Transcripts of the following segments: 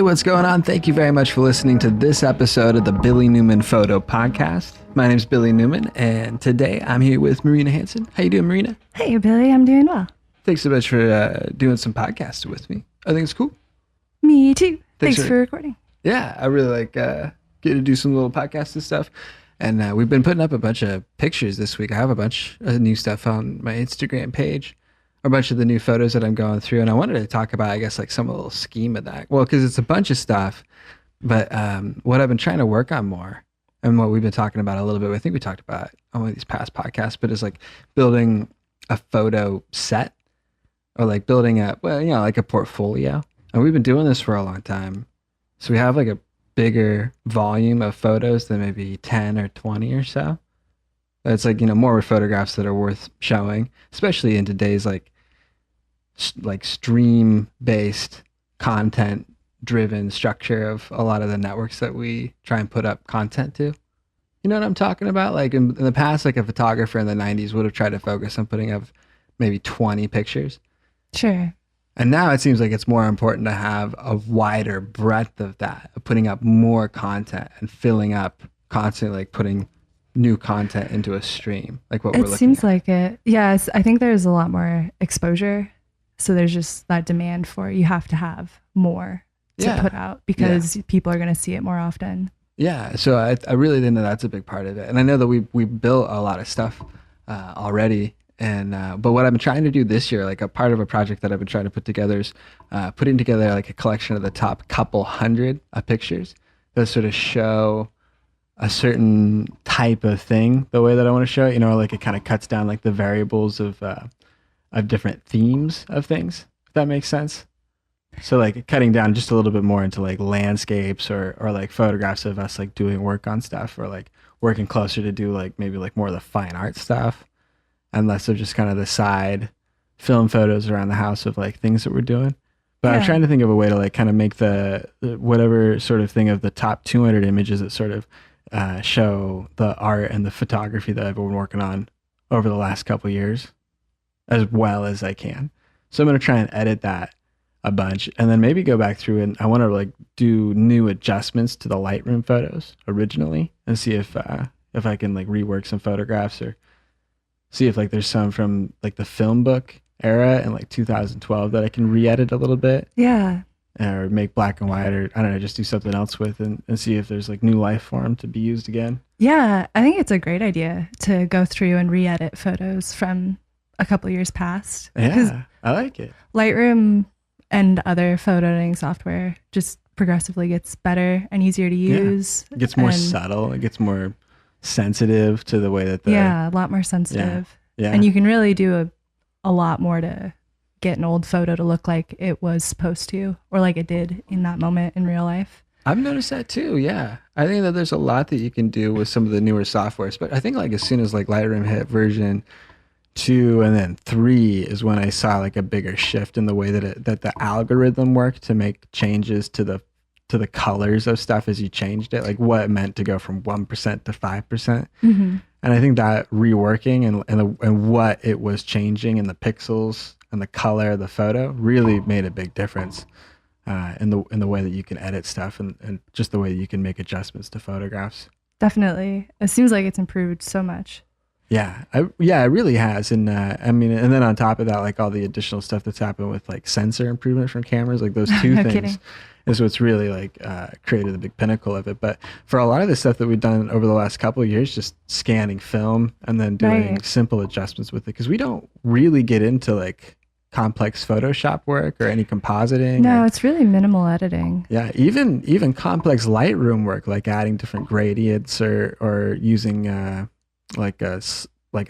Hey, what's going on? Thank you very much for listening to this episode of the Billy Newman Photo Podcast. My name's Billy Newman, and today I'm here with Marina Hansen. How you doing, Marina? Hey, Billy. I'm doing well. Thanks so much for doing some podcasts with me. I think it's cool. Me too. Thanks for recording. Yeah, I really like getting to do some little podcasts and stuff. And we've been putting up a bunch of pictures this week. I have a bunch of new stuff on my Instagram page, a bunch of the new photos that I'm going through. And I wanted to talk about, I guess, like some of the little scheme of that. Well, because it's a bunch of stuff. But what I've been trying to work on more, and what we've been talking about a little bit, I think we talked about it on one of these past podcasts, but it's like building a photo set or like building like a portfolio. And we've been doing this for a long time. So we have like a bigger volume of photos than maybe 10 or 20 or so. It's like, more photographs that are worth showing, especially in today's like stream based content driven structure of a lot of the networks that we try and put up content to. You know what I'm talking about? Like in the past, like a photographer in the 90s would have tried to focus on putting up maybe 20 pictures. Sure. And now it seems like it's more important to have a wider breadth of that, of putting up more content and filling up constantly, like putting new content into a stream, like what we're looking at. It seems like it. Yes, I think there's a lot more exposure. So there's just that demand for you have to have more to put out because people are going to see it more often. Yeah, so I really think that's a big part of it. And I know that we built a lot of stuff already. And but what I've been trying to do this year, like a part of a project that I've been trying to put together is putting together like a collection of the top couple hundred pictures that sort of show a certain type of thing the way that I want to show it. Like it kind of cuts down like the variables of different themes of things, if that makes sense. So like cutting down just a little bit more into like landscapes or like photographs of us like doing work on stuff, or like working closer to do like maybe like more of the fine art stuff. And less of just kind of the side film photos around the house of like things that we're doing. But I'm trying to think of a way to like kind of make the whatever sort of thing of the top 200 images that sort of show the art and the photography that I've been working on over the last couple of years as well as I can. So I'm going to try and edit that a bunch and then maybe go back through and I want to like do new adjustments to the Lightroom photos originally and see if I can like rework some photographs or see if like there's some from like the film book era in like 2012 that I can re-edit a little bit. Yeah. Or make black and white, or I don't know, just do something else with and see if there's like new life for them to be used again. Yeah, I think it's a great idea to go through and re-edit photos from a couple years past. Yeah, I like it. Lightroom and other photo editing software just progressively gets better and easier to use. It gets more subtle. It gets more sensitive to the way that a lot more sensitive. Yeah. And you can really do a lot more to get an old photo to look like it was supposed to, or like it did in that moment in real life. I've noticed that too. Yeah. I think that there's a lot that you can do with some of the newer softwares, but I think like as soon as like Lightroom hit version 2 and then 3 is when I saw like a bigger shift in the way that the algorithm worked to make changes to the colors of stuff as you changed it, like what it meant to go from 1% to 5%. Mm-hmm. And I think that reworking and what it was changing in the pixels and the color of the photo really made a big difference in the way that you can edit stuff and just the way that you can make adjustments to photographs. Definitely. It seems like it's improved so much. Yeah, it really has. And and then on top of that, like all the additional stuff that's happened with like sensor improvement from cameras, like those two things. Kidding. Is what's really like created the big pinnacle of it. But for a lot of the stuff that we've done over the last couple of years, just scanning film and then doing simple adjustments with it, because we don't really get into like complex Photoshop work or any compositing. No, it's really minimal editing. Yeah, even complex Lightroom work, like adding different gradients or using like a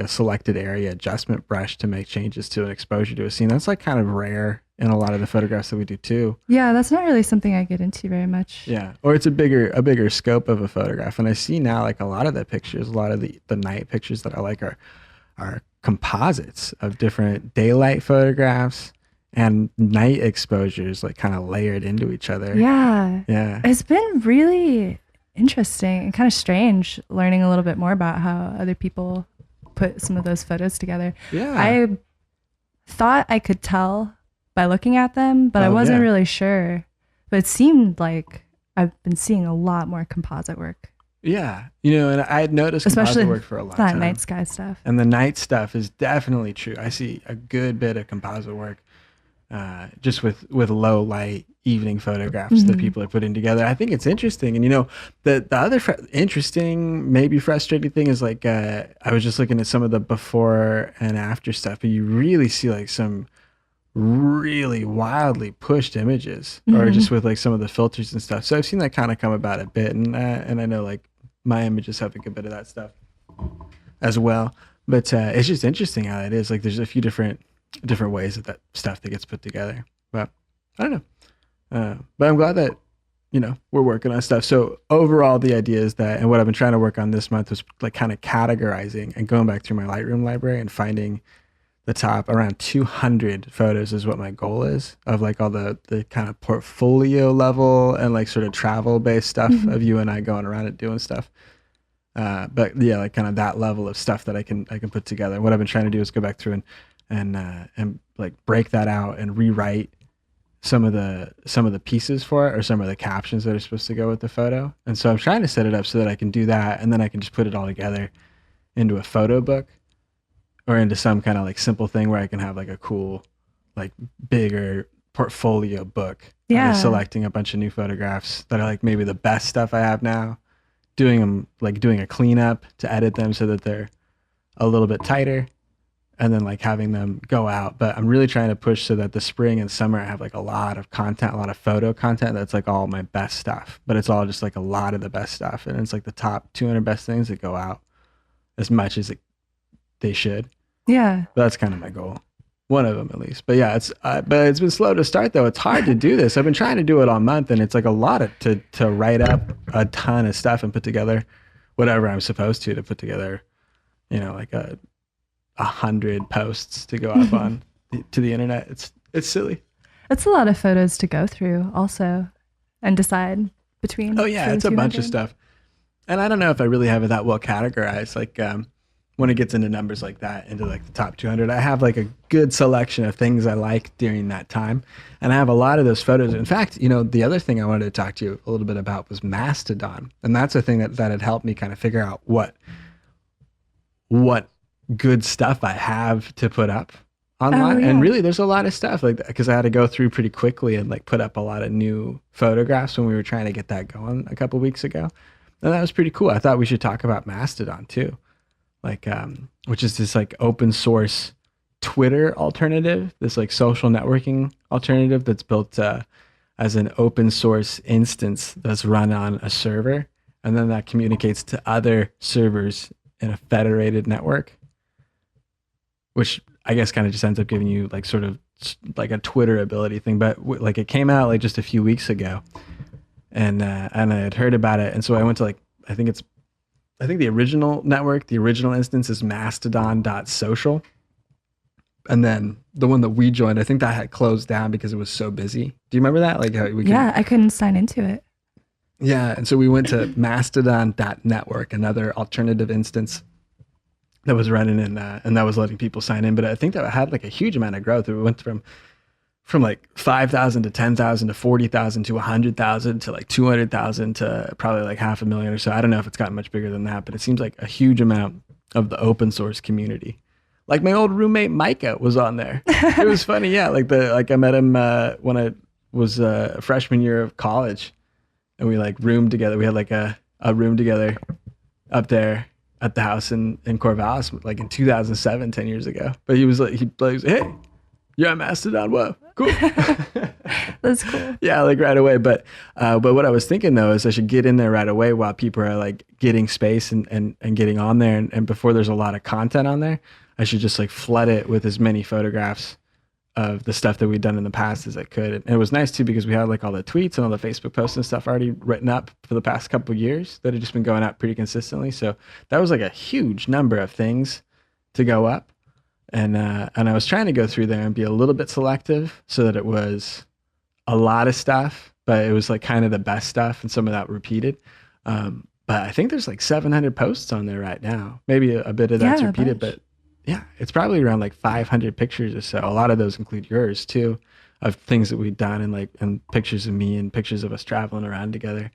selected area adjustment brush to make changes to an exposure to a scene. That's like kind of rare in a lot of the photographs that we do too. Yeah, that's not really something I get into very much. Yeah, or it's a bigger scope of a photograph. And I see now like a lot of the pictures, a lot of the night pictures that I like are composites of different daylight photographs and night exposures, like kind of layered into each other. Yeah. Yeah. It's been really interesting and kind of strange learning a little bit more about how other people put some of those photos together. Yeah. I thought I could tell by looking at them, but I wasn't really sure But it seemed like I've been seeing a lot more composite work, Yeah, you know, and I had noticed composite especially work for a long that night time. sky stuff. And the night stuff is definitely true. I see a good bit of composite work, just with low light evening photographs that Hmm. people are putting together. I think it's interesting. And you know, the other interesting, maybe frustrating thing is like I was just looking at some of the before and after stuff, but you really see like some really wildly pushed images, or Hmm. just with like some of the filters and stuff. So I've seen that kind of come about a bit, and I know like my images have a good bit of that stuff as well. But it's just interesting how it is. Like there's a few different ways that stuff that gets put together. But I don't know. But I'm glad that we're working on stuff. So overall, the idea is that, and what I've been trying to work on this month was like kind of categorizing and going back through my Lightroom library and finding the top around 200 photos is what my goal is, of like all the kind of portfolio level and like sort of travel based stuff Hmm. of you and I going around and doing stuff. But yeah, like kind of that level of stuff that I can put together. What I've been trying to do is go back through and like break that out and rewrite some of the pieces for it, or some of the captions that are supposed to go with the photo. And so I'm trying to set it up so that I can do that, and then I can just put it all together into a photo book, or into some kind of like simple thing where I can have like a cool, like bigger portfolio book, just Yeah. selecting a bunch of new photographs that are like maybe the best stuff I have now, doing them, like doing a cleanup to edit them so that they're a little bit tighter, and then like having them go out. But I'm really trying to push so that the spring and summer I have like a lot of content, a lot of photo content that's like all my best stuff, but it's all just like a lot of the best stuff, and it's like the top 200 best things that go out as much as they should. Yeah. But that's kind of my goal, one of them at least. But yeah, it's been slow to start though. It's hard to do this. I've been trying to do it all month, and it's like a lot to write up a ton of stuff and put together whatever I'm supposed to put together. Like a hundred posts to go up on to the internet. It's silly. It's a lot of photos to go through also and decide Oh between yeah, for the it's a bunch of 200. stuff. And I don't know if I really have it that well categorized. Like when it gets into numbers like that, into like the top 200, I have like a good selection of things I like during that time, and I have a lot of those photos. In fact, the other thing I wanted to talk to you a little bit about was Mastodon, and that's a thing that had helped me kind of figure out what good stuff I have to put up Oh online. And yeah. really, there's a lot of stuff like that because I had to go through pretty quickly and like put up a lot of new photographs when we were trying to get that going a couple weeks ago. And that was pretty cool. I thought we should talk about Mastodon too, like which is this like open source Twitter alternative, this like social networking alternative that's built as an open source instance that's run on a server, and then that communicates to other servers in a federated network, which I guess kind of just ends up giving you like sort of like a Twitter ability thing. But like it came out like just a few weeks ago, and I had heard about it, and so I went to like I think the original network, the original instance is Mastodon.social, and then the one that we joined, I think that had closed down because it was so busy. Do you remember that? Like how we could, Yeah, I couldn't sign into it. yeah. And so we went to Mastodon.network, another alternative instance that was running, and that was letting people sign in. But I think that had like a huge amount of growth. It went from like 5,000 to 10,000 to 40,000 to 100,000 to like 200,000 to probably like 500,000 or so. I don't know if it's gotten much bigger than that, but it seems like a huge amount of the open source community. Like my old roommate Micah was on there. It was funny, yeah. Like I met him when I was a freshman year of college, and we like roomed together. We had like a room together up there at the house in Corvallis, like in 2007, 10 years ago. But he was like, hey, you're on Mastodon. Whoa, cool. That's cool. Yeah, like right away. But what I was thinking though is I should get in there right away while people are like getting space and getting on there, and before there's a lot of content on there, I should just like flood it with as many photographs of the stuff that we'd done in the past as I could. And it was nice too because we had like all the tweets and all the Facebook posts and stuff already written up for the past couple of years that had just been going up pretty consistently. So that was like a huge number of things to go up. And I was trying to go through there and be a little bit selective so that it was a lot of stuff, but it was like kind of the best stuff and some of that repeated. But I think there's like 700 posts on there right now. Maybe a bit of that's Yeah, a repeated, bunch. but yeah, it's probably around like 500 pictures or so. A lot of those include yours too. of things that we'd done, and pictures of me and pictures of us traveling around together,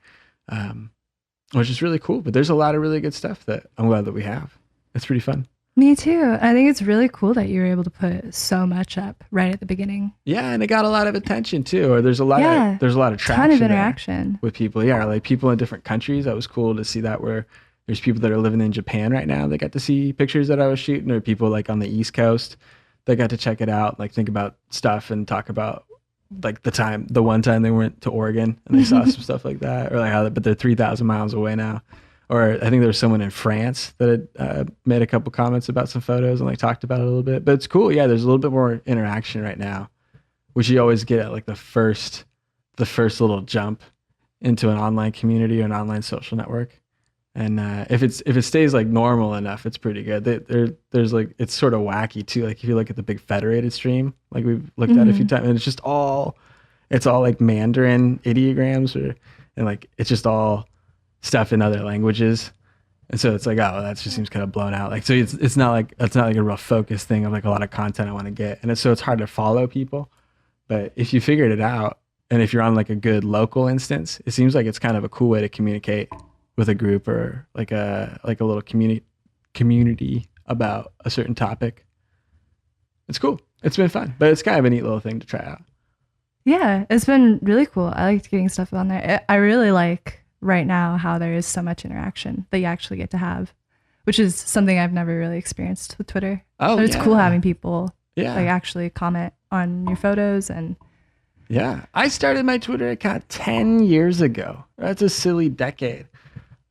which is really cool. But there's a lot of really good stuff that I'm glad that we have. It's pretty fun. Me too. I think it's really cool that you were able to put so much up right at the beginning. Yeah, and it got a lot of attention too. Or there's a lot of traction, ton of interaction with people. Yeah, like people in different countries. That was cool to see that, where there's people that are living in Japan right now that got to see pictures that I was shooting, or people like on the East Coast that got to check it out, like think about stuff and talk about like the one time they went to Oregon and they saw some stuff like that, or like but they're 3,000 miles away now. Or I think there was someone in France that had made a couple comments about some photos and like talked about it a little bit. But it's cool. Yeah, there's a little bit more interaction right now, which you always get at like the first little jump into an online community or an online social network. And if it stays like normal enough, it's pretty good. There's like, it's sort of wacky too. Like if you look at the big federated stream, like we've looked at a few times, and it's all like Mandarin ideograms, and like it's just all stuff in other languages. And so it's like, oh, that just seems kind of blown out. Like, so it's not like a real focus thing of like a lot of content I want to get. And it's hard to follow people. But if you figured it out, and if you're on like a good local instance, it seems like it's kind of a cool way to communicate with a group, or like a little community about a certain topic. It's cool. It's been fun, but it's kind of a neat little thing to try out. Yeah, it's been really cool. I liked getting stuff on there. I really like right now how there is so much interaction that you actually get to have, which is something I've never really experienced with Twitter. Oh, but it's cool having people like actually comment on your photos. And yeah, I started my Twitter account 10 years ago. That's a silly decade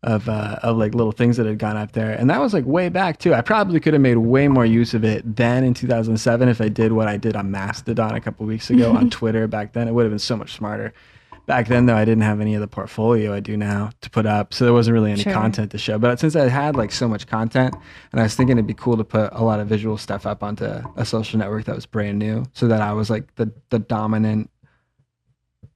of like little things that had gone up there, and that was like way back too. I probably could have made way more use of it then in 2007 if I did what I did on Mastodon a couple weeks ago on Twitter back then. It would have been so much smarter. Back then, though, I didn't have any of the portfolio I do now to put up, so there wasn't really any content to show. But since I had like so much content, and I was thinking it'd be cool to put a lot of visual stuff up onto a social network that was brand new, so that I was like the dominant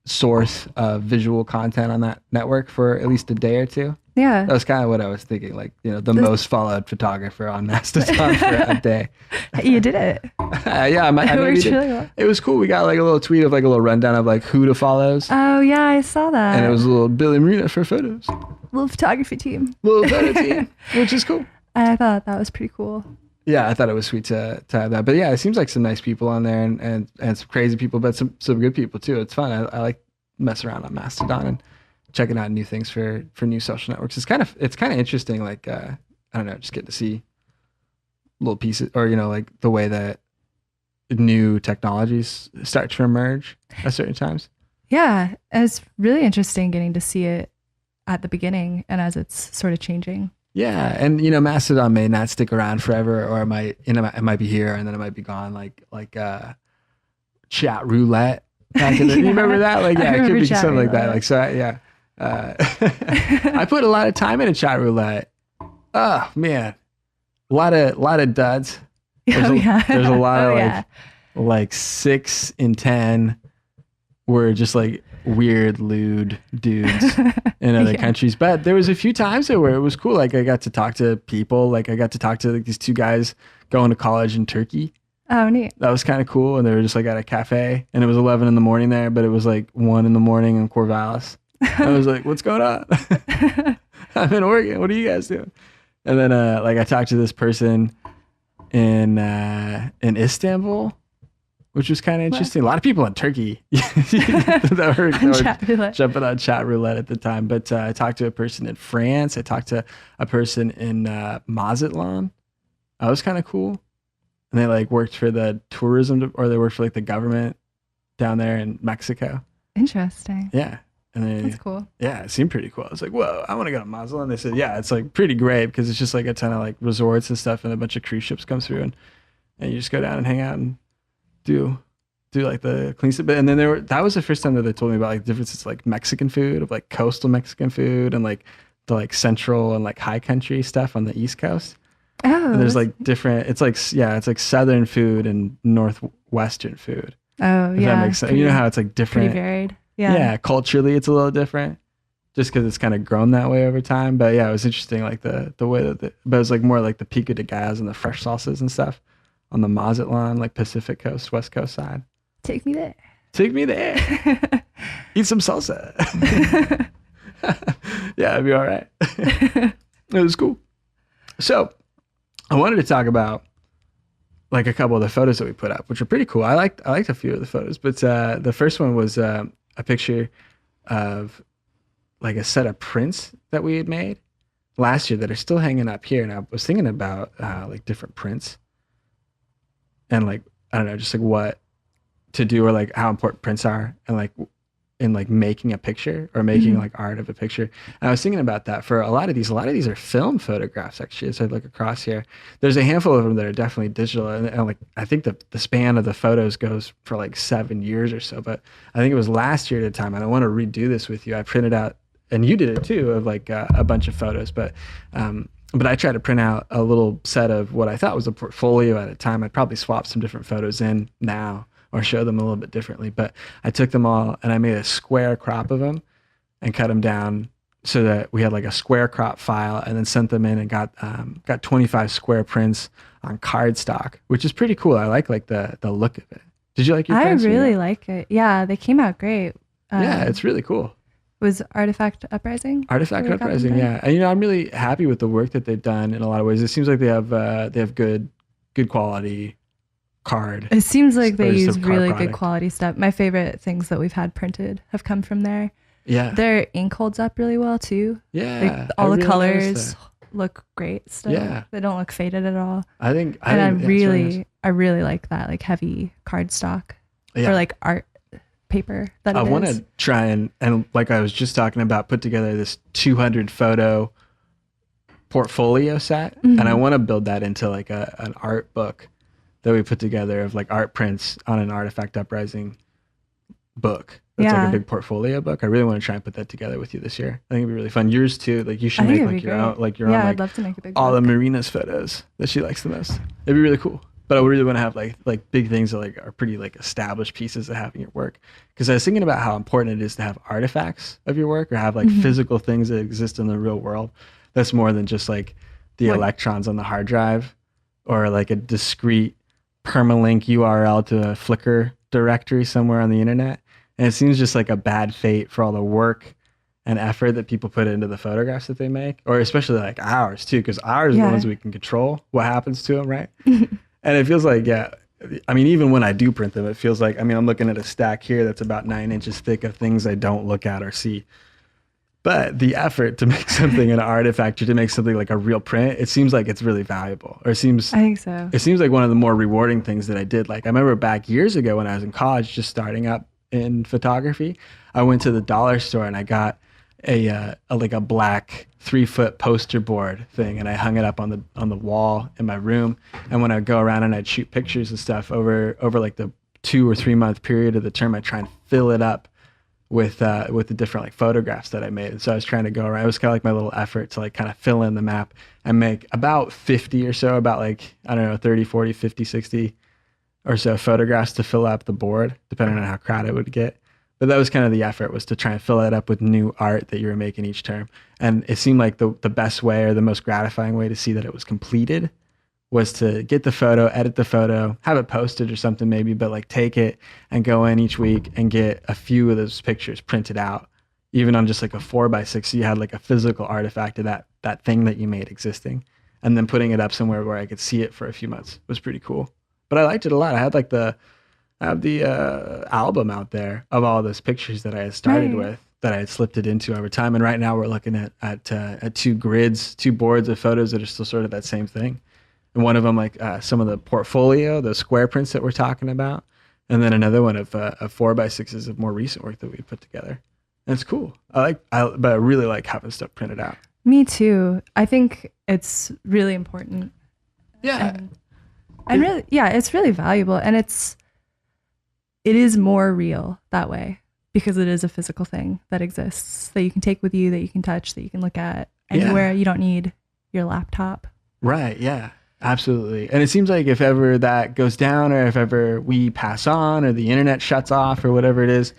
source of visual content on that network for at least a day or two. Yeah, that was kind of what I was thinking. Like, the most followed photographer on Mastodon for a day. You did it. Yeah, I maybe did. Really well. It was cool. We got like a little tweet of like a little rundown of like who to follows. Oh yeah, I saw that. And it was a little Billy Marina for photos. Little photography team. Little photo team, which is cool. I thought that was pretty cool. Yeah, I thought it was sweet to have that. But yeah, it seems like some nice people on there, and some crazy people, but some good people too. It's fun. I like messing around on Mastodon and checking out new things for new social networks. It's kind of interesting. Like I don't know, just getting to see little pieces, or like the way that new technologies start to emerge at certain times. Yeah, it's really interesting getting to see it at the beginning and as it's sort of changing. Yeah, and Mastodon may not stick around forever, or it might be here and then it might be gone. Like chat roulette. Back in the, you remember that? Like, yeah, it could be something like that. Like, so yeah. I put a lot of time into chat roulette. Oh man, a lot of duds. There's a lot of like 6 in 10 were just like weird lewd dudes in other countries. But there was a few times there where it was cool. Like I got to talk to people. Like I got to talk to like these 2 guys going to college in Turkey. Oh, neat. That was kind of cool. And they were just like at a cafe, and it was 11 in the morning there, but it was like 1 in the morning in Corvallis. I was like, what's going on? I'm in Oregon. What are you guys doing? And then like I talked to this person in Istanbul, which was kind of interesting. A lot of people in Turkey that were jumping on chat roulette at the time. But I talked to a person in France. I talked to a person in Mazatlan. That was kind of cool. And they like worked for the tourism, or they worked for like the government down there in Mexico. Interesting. Yeah. And that's cool. Yeah, it seemed pretty cool. I was like, whoa, I want to go to Mazatlan. They said, yeah, it's like pretty great because it's just like a ton of like resorts and stuff, and a bunch of cruise ships come through, and you just go down and hang out and do like the clean stuff. And then that was the first time that they told me about like differences like Mexican food, of like coastal Mexican food, and like the like central and like high country stuff on the East Coast. Oh, and there's like different. It's like southern food and northwestern food. Oh, if that makes sense. You know how it's like different. Pretty varied. Yeah, culturally it's a little different, just because it's kind of grown that way over time. But yeah, it was interesting, like the way that but it was like more like the pico de gallo and the fresh sauces and stuff on the Mazatlan, like Pacific Coast, West Coast side. Take me there. Take me there. Eat some salsa. Yeah, it'd be all right. It was cool. So I wanted to talk about like a couple of the photos that we put up, which are pretty cool. I liked a few of the photos, but the first one was a picture of like a set of prints that we had made last year that are still hanging up here. And I was thinking about like different prints and like, I don't know, just like what to do or like how important prints are and like in like making a picture or making like art of a picture. And I was thinking about that for a lot of these are film photographs actually. As I look across here, there's a handful of them that are definitely digital. And like, I think the span of the photos goes for like 7 years or so, but I think it was last year at a time. And I want to redo this with you. I printed out, and you did it too, of like a bunch of photos, but I tried to print out a little set of what I thought was a portfolio at a time. I'd probably swap some different photos in now or show them a little bit differently. But I took them all and I made a square crop of them and cut them down so that we had like a square crop file, and then sent them in and got 25 square prints on cardstock, which is pretty cool. I like the look of it. Did you like your prints? I really like it. Yeah, they came out great. Yeah, it's really cool. Was Artifact Uprising? Artifact Uprising, yeah. And I'm really happy with the work that they've done in a lot of ways. It seems like they have good quality card. It seems like they use really product. good quality stuff. My favorite things that we've had printed have come from there. Yeah. Their ink holds up really well too. Yeah. Like, all the colors look great still. Yeah. They don't look faded at all. I really like that like heavy cardstock for like art paper that I want to try and like I was just talking about, put together this 200 photo portfolio set, and I want to build that into like an art book that we put together of like art prints on an Artifact Uprising book. That's like a big portfolio book. I really want to try and put that together with you this year. I think it'd be really fun. Yours too. Like you should make like your own, like your own. Yeah, like, I'd love to make a big all book. the Marina's photos that she likes the most. It'd be really cool. But I really want to have like big things that like are pretty like established pieces of having your work. Because I was thinking about how important it is to have artifacts of your work or have like physical things that exist in the real world. That's more than just like the electrons on the hard drive or like a discrete permalink URL to a Flickr directory somewhere on the internet. And it seems just like a bad fate for all the work and effort that people put into the photographs that they make, or especially like ours too, because ours are the ones we can control what happens to them, right? And it feels like, I mean, even when I do print them, it feels like, I mean, I'm looking at a stack here that's about 9 inches thick of things I don't look at or see. But the effort to make something an artifact or to make something like a real print, it seems like it's really valuable. Or I think so. It seems like one of the more rewarding things that I did. Like I remember back years ago when I was in college, just starting up in photography, I went to the dollar store and I got a black 3-foot poster board thing, and I hung it up on the wall in my room. And when I'd go around and I'd shoot pictures and stuff over like the 2 or 3 month period of the term, I'd try and fill it up with the different like photographs that I made. And so I was trying to go around. It was kind of like my little effort to like kind of fill in the map and make about 50 or so, about like, I don't know, 30, 40, 50, 60 or so photographs to fill up the board, depending on how crowded it would get. But that was kind of the effort, was to try and fill that up with new art that you were making each term. And it seemed like the best way or the most gratifying way to see that it was completed was to get the photo, edit the photo, have it posted or something maybe, but like take it and go in each week and get a few of those pictures printed out, even on just like a 4x6. So you had like a physical artifact of that thing that you made existing, and then putting it up somewhere where I could see it for a few months was pretty cool. But I liked it a lot. I had like the album out there of all those pictures that I had started with, that I had slipped it into over time. And right now we're looking at 2 grids, 2 boards of photos that are still sort of that same thing. And one of them like some of the portfolio, the square prints that we're talking about, and then another one of 4x6s of more recent work that we put together. And it's cool. But I really like having stuff printed out. Me too. I think it's really important. Yeah. And really, it's really valuable, and it is more real that way because it is a physical thing that exists that you can take with you, that you can touch, that you can look at anywhere. You don't need your laptop. Right. Yeah. Absolutely. And it seems like if ever that goes down, or if ever we pass on, or the internet shuts off, or whatever it is,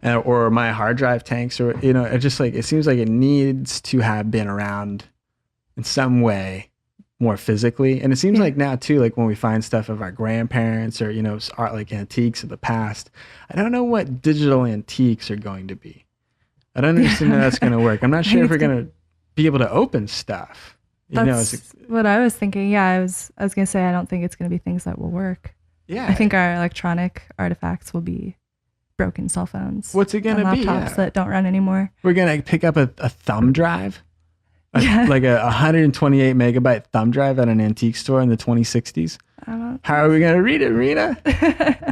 or my hard drive tanks, or, it just like, it seems like it needs to have been around in some way more physically. And it seems Yeah. like now too, like when we find stuff of our grandparents or, art like antiques of the past, I don't know what digital antiques are going to be. I don't understand how that's going to work. I'm not I sure think if we're it's going to be able to open stuff. That's what I was thinking. Yeah, I was gonna say I don't think it's gonna be things that will work. yeah. I think our electronic artifacts will be broken cell phones What's it going and to be? laptops Yeah. that don't run anymore. We're going to pick up a thumb drive, Yeah. like a 128 megabyte thumb drive at an antique store in the 2060s. I don't. How are we going to read it, Marina?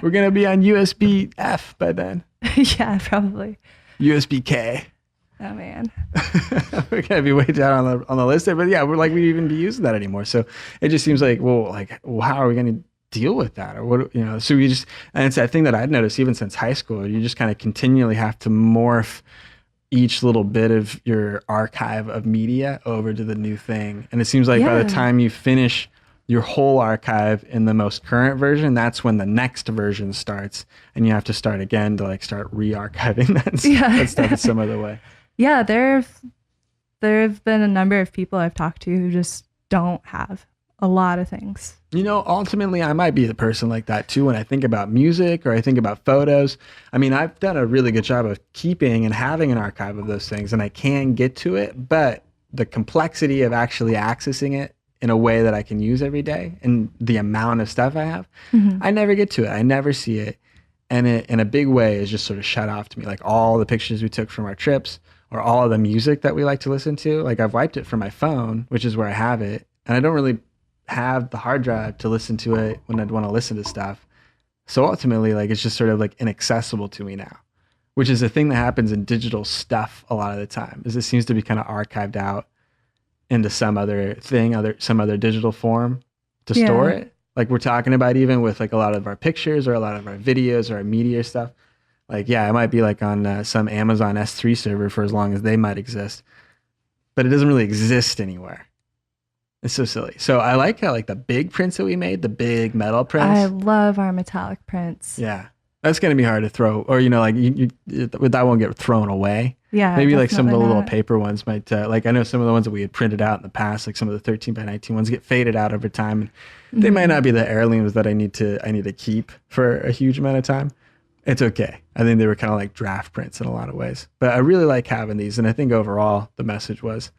We're going to be on USB F by then. Yeah, probably. USB K. Oh man. We're gonna be way down on the list there, but yeah, we're like we even be using that anymore. So it just seems like, how are we gonna deal with that, or what? So we just, and it's that thing that I'd noticed even since high school. You just kind of continually have to morph each little bit of your archive of media over to the new thing, and it seems like by the Yeah. time you finish your whole archive in the most current version, that's when the next version starts, and you have to start again to like start re-archiving that stuff in some other way. Yeah, there have been a number of people I've talked to who just don't have a lot of things. Ultimately, I might be the person like that too when I think about music or I think about photos. I mean, I've done a really good job of keeping and having an archive of those things, and I can get to it, but the complexity of actually accessing it in a way that I can use every day and the amount of stuff I have, I never get to it. I never see it. And it, in a big way, is just sort of shut off to me. Like all the pictures we took from our trips or all of the music that we like to listen to, like I've wiped it from my phone, which is where I have it. And I don't really have the hard drive to listen to it when I'd want to listen to stuff. So ultimately, like it's just sort of like inaccessible to me now, which is a thing that happens in digital stuff a lot of the time, is it seems to be kind of archived out into some other thing, some other digital form to store it. Like we're talking about even with like a lot of our pictures or a lot of our videos or our media stuff. Like, yeah, it might be like on some Amazon S3 server for as long as they might exist, but it doesn't really exist anywhere. It's so silly. So I like how like the big prints that we made, the big metal prints. I love our metallic prints. Yeah. That's going to be hard to throw, or, like that won't get thrown away. Yeah. Maybe like some of the definitely little not. paper ones might, like I know some of the ones that we had printed out in the past, like some of the 13 by 19 ones get faded out over time. And they might not be the heirlooms that I need to keep for a huge amount of time. It's okay. I think they were kind of like draft prints in a lot of ways, but I really like having these. And I think overall the message was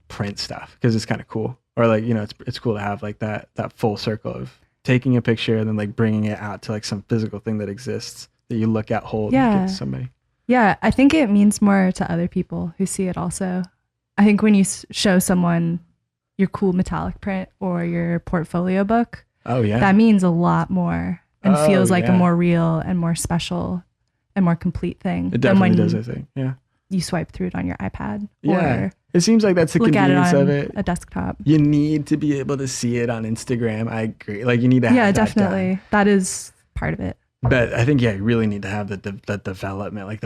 print stuff because it's kind of cool, or like, it's cool to have like that full circle of taking a picture and then like bringing it out to like some physical thing that exists that you look at, hold, and give to somebody. Yeah, I think it means more to other people who see it also. I think when you show someone your cool metallic print or your portfolio book, Oh yeah, that means a lot more and Oh, feels like a yeah. more real and more special and more complete thing it than definitely when does. I think, yeah, you swipe through it on your iPad yeah. or It seems like that's the look at it convenience on of it. a desktop. You need to be able to see it on Instagram. I agree. Like you need to have Yeah, that definitely. done. That is part of it. But I think, yeah, you really need to have the development, like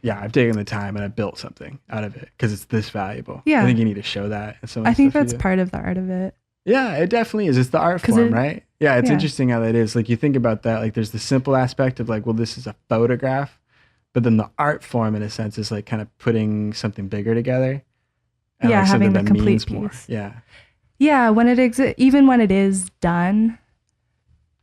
I've taken the time and I built something out of it because it's this valuable. Yeah. I think you need to show that. And some of the I think stuff you that's do. part of the art of it. Yeah, it definitely is. It's the art 'Cause form, it- right? Yeah, it's yeah. interesting how that is. Like you think about that, like there's the simple aspect of like, well, this is a photograph, but then the art form in a sense is like kind of putting something bigger together. And Yeah, like having something the that complete means more. piece. Yeah. Yeah, when it even when it is done,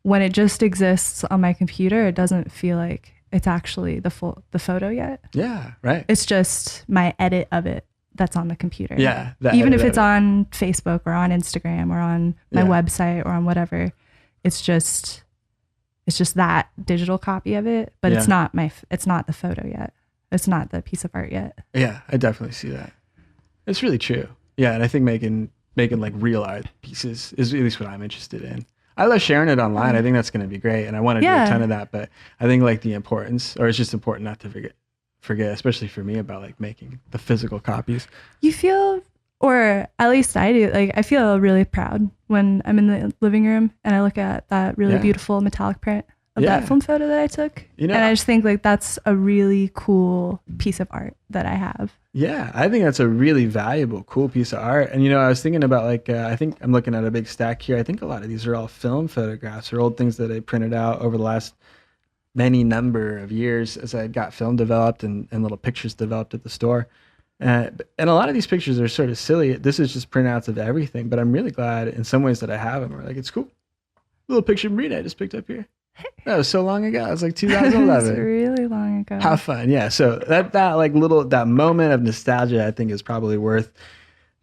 when it just exists on my computer, it doesn't feel like it's actually the photo yet. Yeah, right. It's just my edit of it that's on the computer. Yeah. Even if it's on Facebook or on Instagram or on my Yeah. website or on whatever, it's just that digital copy of it, but it's Yeah. it's not the photo yet. It's not the piece of art yet. Yeah, I definitely see that. It's really true. Yeah, and I think making like real art pieces is at least what I'm interested in. I love sharing it online. I think that's going to be great, and I want to do Yeah. a ton of that. But I think like the importance, or it's just important not to forget, especially for me, about like making the physical copies. You feel, or at least I do, like I feel really proud when I'm in the living room and I look at that really Yeah. beautiful metallic print of Yeah. that film photo that I took. And I just think like that's a really cool piece of art that I have. Yeah, I think that's a really valuable, cool piece of art. And I was thinking about like I think I'm looking at a big stack here. I think a lot of these are all film photographs or old things that I printed out over the last many number of years as I got film developed and little pictures developed at the store. And a lot of these pictures are sort of silly. This is just printouts of everything, but I'm really glad in some ways that I have them. Or like, it's cool. Little picture of Marina I just picked up here. That was so long ago. It was like It was 2011. really long ago. How fun. Yeah. So that moment of nostalgia, I think, is probably worth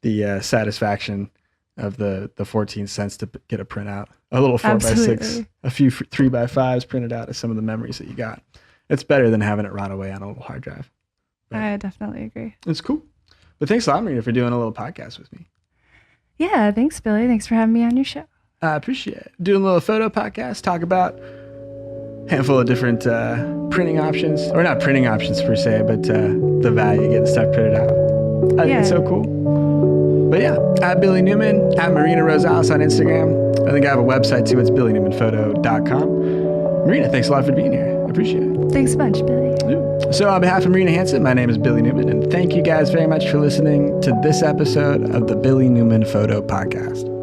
the satisfaction of the 14 cents to get a printout. A little 4x6, a few 3x5s printed out of some of the memories that you got. It's better than having it rot away on a little hard drive. But I definitely agree. it's cool. But thanks a lot, Marina, for doing a little podcast with me. Yeah, thanks, Billy. Thanks for having me on your show. I appreciate it. Doing a little photo podcast, talk about a handful of different printing options, or not printing options per se, but the value of getting stuff printed out. I think it's so cool. But yeah, at Billy Newman, at Marina Rosales on Instagram. I think I have a website too. It's billynewmanphoto.com. Marina, thanks a lot for being here. I appreciate it. Thanks a bunch, Billy. So on behalf of Marina Hansen, my name is Billy Newman, and thank you guys very much for listening to this episode of the Billy Newman Photo Podcast.